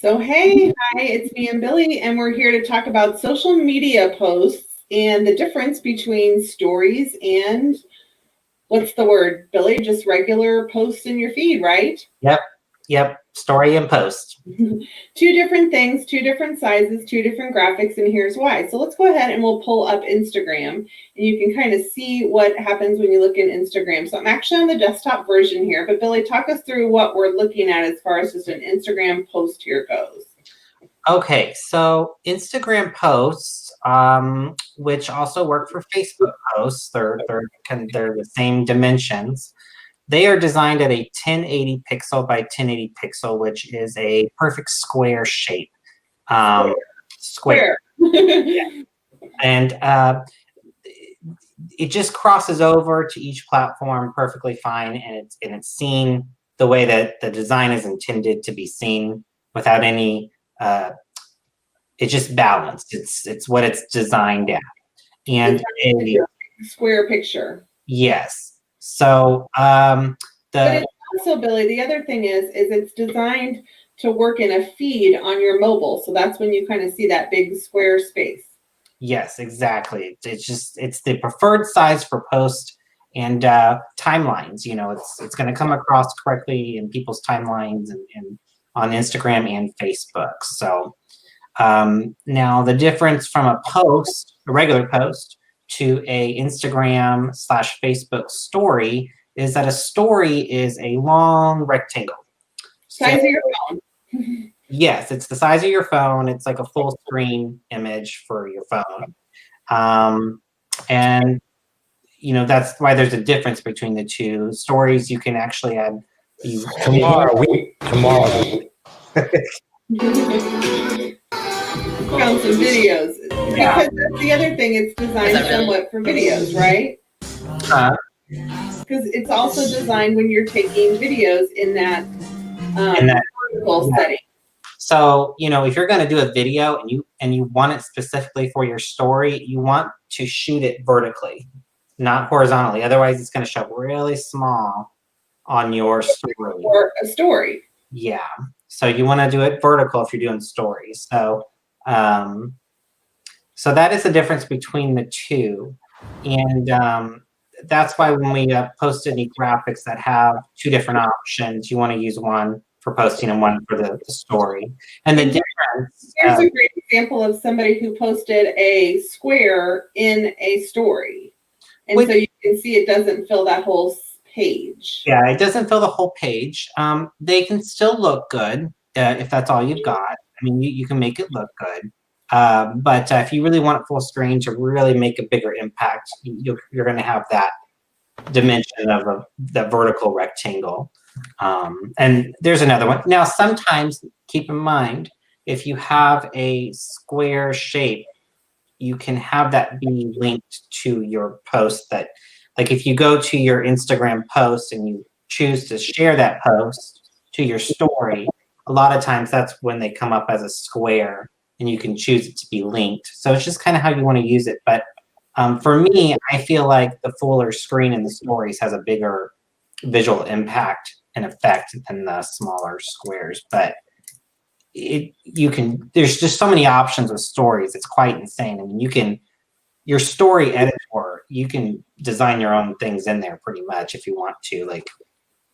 So, hey, hi, it's me and Billy, and we're here to talk about social media posts and the difference between stories and what's the word, Billy? Just regular posts in your feed, right? Yep. Story and post. Two different things, two different sizes, two different graphics, and here's why. So let's go ahead and we'll pull up Instagram, and you can kind of see what happens when you look in Instagram. So I'm actually on the desktop version here, but Billy, talk us through what we're looking at as far as just an Instagram post here goes. Okay, so Instagram posts, which also work for Facebook posts, they're the same dimensions. They are designed at a 1080 pixel by 1080 pixel, which is a perfect square shape. Square. Yeah. And it just crosses over to each platform perfectly fine, and it's seen the way that the design is intended to be seen without any. It's just balanced. It's what it's designed at, and a square picture. Yes. So but it's also, Billy, the other thing is it's designed to work in a feed on your mobile. So that's when you kind of see that big square space. Yes, exactly. It's the preferred size for post and timelines. You know, it's going to come across correctly in people's timelines and on Instagram and Facebook. So now the difference from a regular post, to a Instagram/Facebook story is that a story is a long rectangle. Size of your phone. Yes, it's the size of your phone. It's like a full screen image for your phone. And you know, that's why there's a difference between the two. Stories, you can actually add tomorrow. Found some videos. Yeah. Because that's the other thing, it's designed somewhat for videos, right? Because it's also designed when you're taking videos in that vertical setting. So, you know, if you're going to do a video and you want it specifically for your story, you want to shoot it vertically, not horizontally. Otherwise, it's going to show up really small on your story. Or a story. Yeah. So you want to do it vertical if you're doing stories. So, so that is the difference between the two. And that's why when we post any graphics that have two different options, you want to use one for posting and one for the story. And the difference. Here's a great example of somebody who posted a square in a story. And so you can see it doesn't fill that whole page. Yeah, it doesn't fill the whole page. They can still look good if that's all you've got. I mean, you can make it look good. But if you really want it full screen to really make a bigger impact, you're going to have that dimension of the vertical rectangle. And there's another one. Now, sometimes keep in mind, if you have a square shape, you can have that be linked to your post. That, like, if you go to your Instagram post and you choose to share that post to your story, a lot of times that's when they come up as a square and you can choose it to be linked. So it's just kind of how you want to use it. But for me, I feel like the fuller screen in the stories has a bigger visual impact and effect than the smaller squares. But there's just so many options with stories. It's quite insane. I mean, your story editor, you can design your own things in there pretty much if you want to. Like,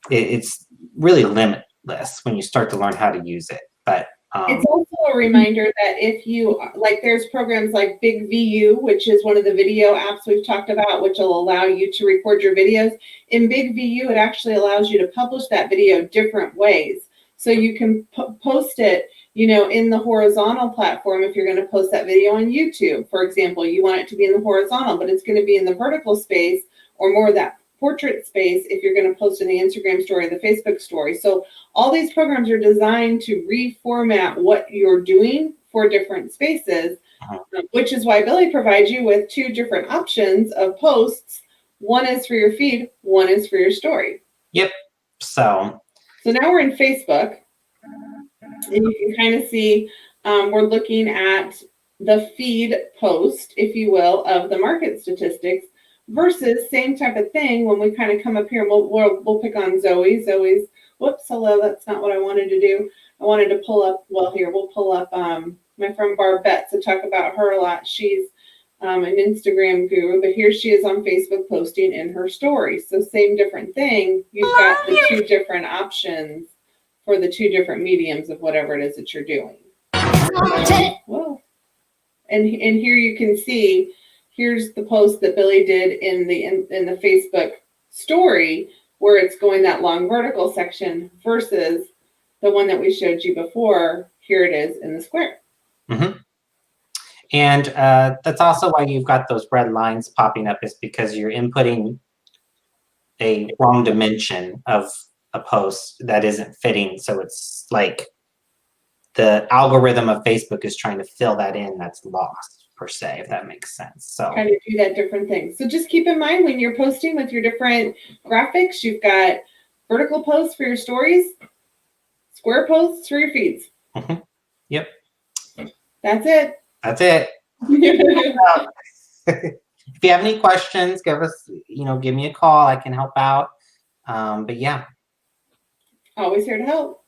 it's really limitless when you start to learn how to use it. But it's also a reminder that if you there's programs like BigVU, which is one of the video apps we've talked about, which will allow you to record your videos. In BigVU, it actually allows you to publish that video different ways. So you can post it, you know, in the horizontal platform. If you're going to post that video on YouTube, for example, you want it to be in the horizontal, but it's going to be in the vertical space or more of that portrait space if you're going to post in the Instagram story or the Facebook story. So all these programs are designed to reformat what you're doing for different spaces, which is why Billy provides you with two different options of posts. One is for your feed, one is for your story. Yep. So now we're in Facebook, and you can kind of see we're looking at the feed post, if you will, of the market statistics versus same type of thing when we kind of come up here and we'll pick on Zoe. Zoe's, whoops, hello, that's not what I wanted to do. I wanted to pull up, well, here, we'll pull up my friend Barb Betts to talk about her a lot. She's an Instagram guru, but here she is on Facebook posting in her stories. So same different thing. You've got the two different options for the two different mediums of whatever it is that you're doing. Whoa. And here you can see, here's the post that Billy did in the Facebook story, where it's going that long vertical section versus the one that we showed you before. Here it is in the square. Mm-hmm. And that's also why you've got those red lines popping up, is because you're inputting a wrong dimension of a post that isn't fitting. So it's like the algorithm of Facebook is trying to fill that in that's lost, per se, if that makes sense. So trying to do that different things. So just keep in mind when you're posting with your different graphics, you've got vertical posts for your stories, square posts for your feeds. Mm-hmm. Yep. That's it. That's it. If you have any questions, give me a call. I can help out. But yeah. Always here to help.